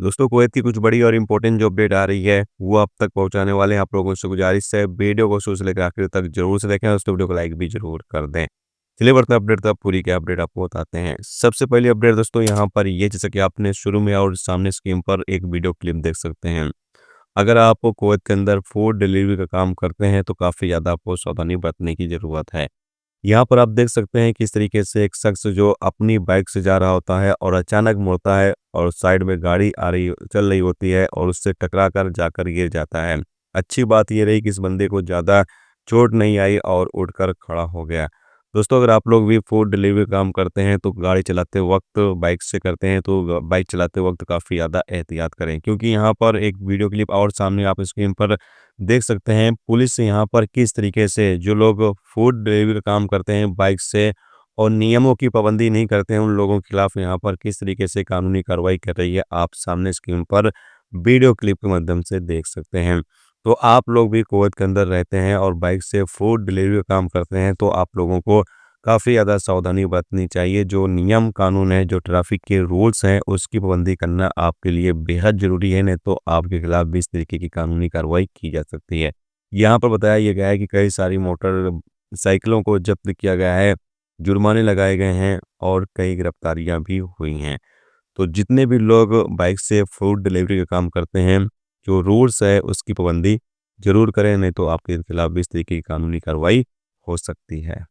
दोस्तों कुवैत की कुछ बड़ी और इम्पोर्टेंट जो अपडेट आ रही है वो आप तक पहुंचाने वाले हैं। आप लोगों से गुजारिश है वीडियो को शुरू से लेकर आखिर तक जरूर से देखें और उस वीडियो को लाइक भी जरूर कर दें। चलिए बढ़ते हैं अपडेट तक पूरी क्या अपडेट आपको बताते हैं। सबसे पहली अपडेट दोस्तों यहाँ पर ये जैसे कि आपने शुरू में और सामने स्क्रीन पर एक वीडियो क्लिप देख सकते हैं। अगर आप कुवैत के अंदर फूड डिलीवरी का काम करते हैं तो काफ़ी ज़्यादा आपको सावधानी बरतने की ज़रूरत है। यहाँ पर आप देख सकते हैं किस तरीके से एक शख्स जो अपनी बाइक से जा रहा होता है और अचानक मुड़ता है और साइड में गाड़ी आ रही चल रही होती है और उससे टकरा कर जाकर गिर जाता है। अच्छी बात ये रही कि इस बंदे को ज़्यादा चोट नहीं आई और उठकर खड़ा हो गया। दोस्तों अगर आप लोग भी फूड डिलीवरी काम करते हैं तो गाड़ी चलाते वक्त बाइक से करते हैं तो बाइक चलाते वक्त काफ़ी ज़्यादा एहतियात करें, क्योंकि यहाँ पर एक वीडियो क्लिप और सामने आप स्क्रीन पर देख सकते हैं पुलिस यहाँ पर किस तरीके से जो लोग फूड डिलीवरी का काम करते हैं बाइक से और नियमों की पाबंदी नहीं करते हैं उन लोगों के खिलाफ यहाँ पर किस तरीके से कानूनी कार्रवाई कर रही है, आप सामने स्क्रीन पर वीडियो क्लिप के माध्यम से देख सकते हैं। तो आप लोग भी कुवैत के अंदर रहते हैं और बाइक से फूड डिलीवरी का काम करते हैं तो आप लोगों को काफ़ी ज़्यादा सावधानी बरतनी चाहिए। जो नियम कानून है, जो ट्रैफिक के रूल्स हैं, उसकी पाबंदी करना आपके लिए बेहद ज़रूरी है, नहीं तो आपके खिलाफ भी इस तरीके की कानूनी कार्रवाई की जा सकती है। यहाँ पर बताया ये गया है कि कई सारी मोटर साइकिलों को जब्त किया गया है, जुर्माने लगाए गए हैं और कई गिरफ्तारियां भी हुई हैं। तो जितने भी लोग बाइक से फूड डिलीवरी का काम करते हैं, जो रूल्स है उसकी पाबंदी ज़रूर करें, नहीं तो आपके खिलाफ भी इस तरीके की कानूनी कार्रवाई हो सकती है।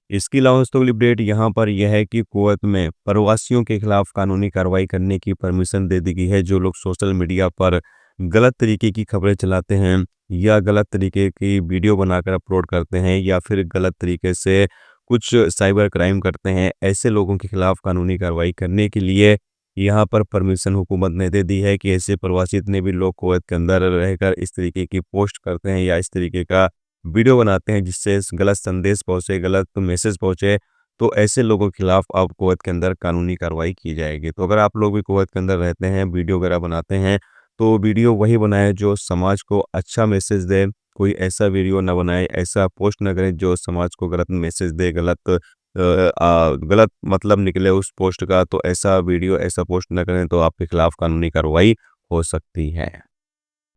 इसके अलावा दोस्तों अगली अपडेट यहाँ पर यह है कि कुवैत में प्रवासियों के खिलाफ कानूनी कार्रवाई करने की परमिशन दे दी गई है। जो लोग सोशल मीडिया पर गलत तरीके की खबरें चलाते हैं या गलत तरीके की वीडियो बनाकर अपलोड करते हैं या फिर गलत तरीके से कुछ साइबर क्राइम करते हैं, ऐसे लोगों के खिलाफ कानूनी कार्रवाई करने के लिए यहाँ पर परमिशन हुकूमत ने दे दी है कि ऐसे प्रवासी इतने भी लोग कुवैत के अंदर रहकर इस तरीके की पोस्ट करते हैं या इस तरीके का वीडियो बनाते हैं जिससे गलत संदेश पहुंचे, गलत मैसेज पहुंचे, तो ऐसे लोगों के खिलाफ अब कुवैत के अंदर कानूनी कार्रवाई की जाएगी। तो अगर आप लोग भी कुवैत के अंदर रहते हैं, वीडियो वगैरह बनाते हैं, तो वीडियो वही बनाएं जो समाज को अच्छा मैसेज दे। कोई ऐसा वीडियो ना बनाए, ऐसा पोस्ट ना करें जो समाज को गलत मैसेज दे, गलत मतलब निकले उस पोस्ट का। तो ऐसा वीडियो, ऐसा पोस्ट ना करें तो आपके खिलाफ कानूनी कार्रवाई हो सकती है।